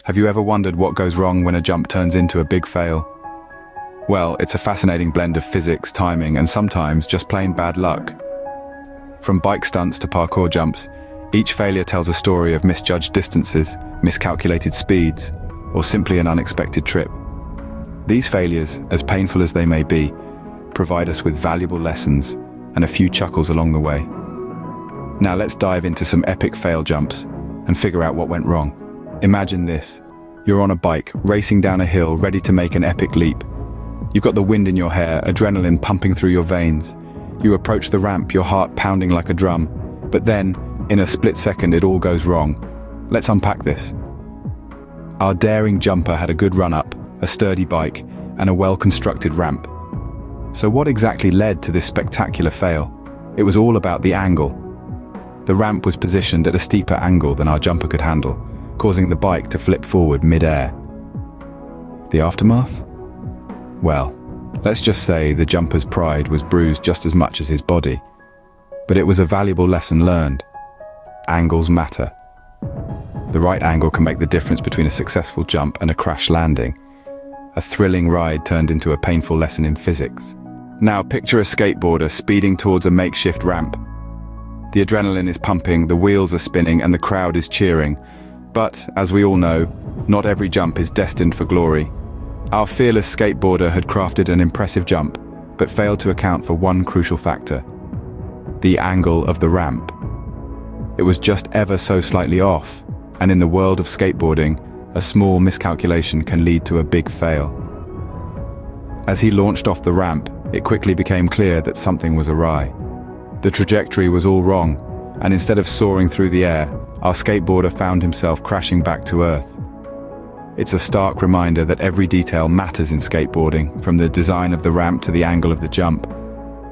Have you ever wondered what goes wrong when a jump turns into a big fail? Well, it's a fascinating blend of physics, timing, and sometimes just plain bad luck. From bike stunts to parkour jumps, each failure tells a story of misjudged distances, miscalculated speeds, or simply an unexpected trip. These failures, as painful as they may be, provide us with valuable lessons and a few chuckles along the way. Now let's dive into some epic fail jumps and figure out what went wrong. Imagine this. You're on a bike, racing down a hill, ready to make an epic leap. You've got the wind in your hair, adrenaline pumping through your veins. You approach the ramp, your heart pounding like a drum. But then, in a split second, it all goes wrong. Let's unpack this. Our daring jumper had a good run-up, a sturdy bike, and a well-constructed ramp. So what exactly led to this spectacular fail? It was all about the angle. The ramp was positioned at a steeper angle than our jumper could handle, causing the bike to flip forward mid-air. The aftermath? Well, let's just say the jumper's pride was bruised just as much as his body. But it was a valuable lesson learned. Angles matter. The right angle can make the difference between a successful jump and a crash landing. A thrilling ride turned into a painful lesson in physics. Now picture a skateboarder speeding towards a makeshift ramp. The adrenaline is pumping, the wheels are spinning, and the crowd is cheering. But, as we all know, not every jump is destined for glory. Our fearless skateboarder had crafted an impressive jump, but failed to account for one crucial factor: the angle of the ramp. It was just ever so slightly off, and in the world of skateboarding, a small miscalculation can lead to a big fail. As he launched off the ramp, it quickly became clear that something was awry. The trajectory was all wrong, and instead of soaring through the air, our skateboarder found himself crashing back to earth. It's a stark reminder that every detail matters in skateboarding, from the design of the ramp to the angle of the jump.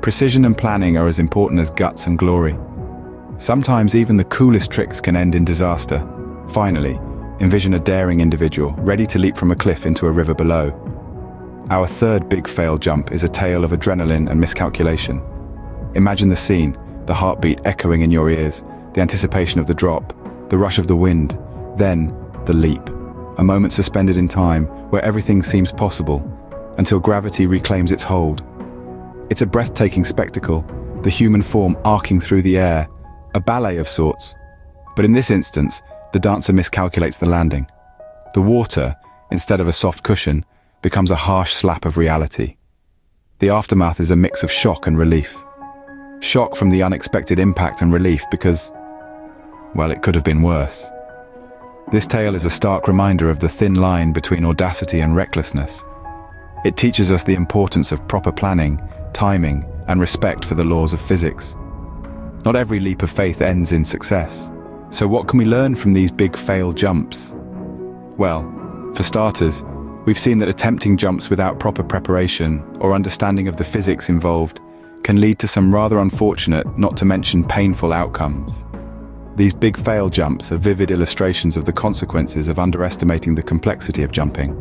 Precision and planning are as important as guts and glory. Sometimes even the coolest tricks can end in disaster. Finally, envision a daring individual ready to leap from a cliff into a river below. Our third big fail jump is a tale of adrenaline and miscalculation. Imagine the scene, the heartbeat echoing in your ears, the anticipation of the drop, the rush of the wind, then the leap. A moment suspended in time where everything seems possible, until gravity reclaims its hold. It's a breathtaking spectacle, the human form arcing through the air, a ballet of sorts. But in this instance, the dancer miscalculates the landing. The water, instead of a soft cushion, becomes a harsh slap of reality. The aftermath is a mix of shock and relief. Shock from the unexpected impact, and relief because, well, it could have been worse. This tale is a stark reminder of the thin line between audacity and recklessness. It teaches us the importance of proper planning, timing, and respect for the laws of physics. Not every leap of faith ends in success. So what can we learn from these big fail jumps? Well, for starters, we've seen that attempting jumps without proper preparation or understanding of the physics involved can lead to some rather unfortunate, not to mention painful outcomes. These big fail jumps are vivid illustrations of the consequences of underestimating the complexity of jumping.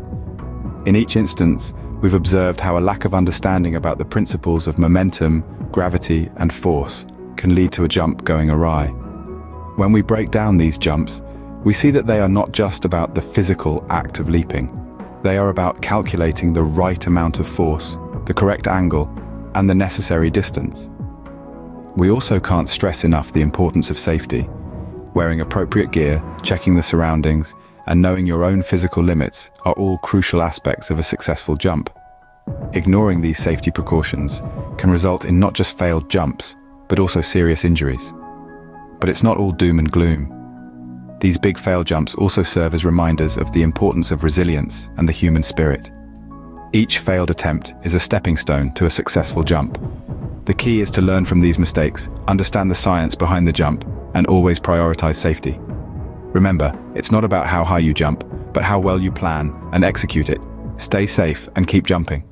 In each instance, we've observed how a lack of understanding about the principles of momentum, gravity, and force can lead to a jump going awry. When we break down these jumps, we see that they are not just about the physical act of leaping. They are about calculating the right amount of force, the correct angle, and the necessary distance. We also can't stress enough the importance of safety. Wearing appropriate gear, checking the surroundings, and knowing your own physical limits are all crucial aspects of a successful jump. Ignoring these safety precautions can result in not just failed jumps, but also serious injuries. But it's not all doom and gloom. These big fail jumps also serve as reminders of the importance of resilience and the human spirit. Each failed attempt is a stepping stone to a successful jump. The key is to learn from these mistakes, understand the science behind the jump, and always prioritize safety. Remember, it's not about how high you jump, but how well you plan and execute it. Stay safe and keep jumping.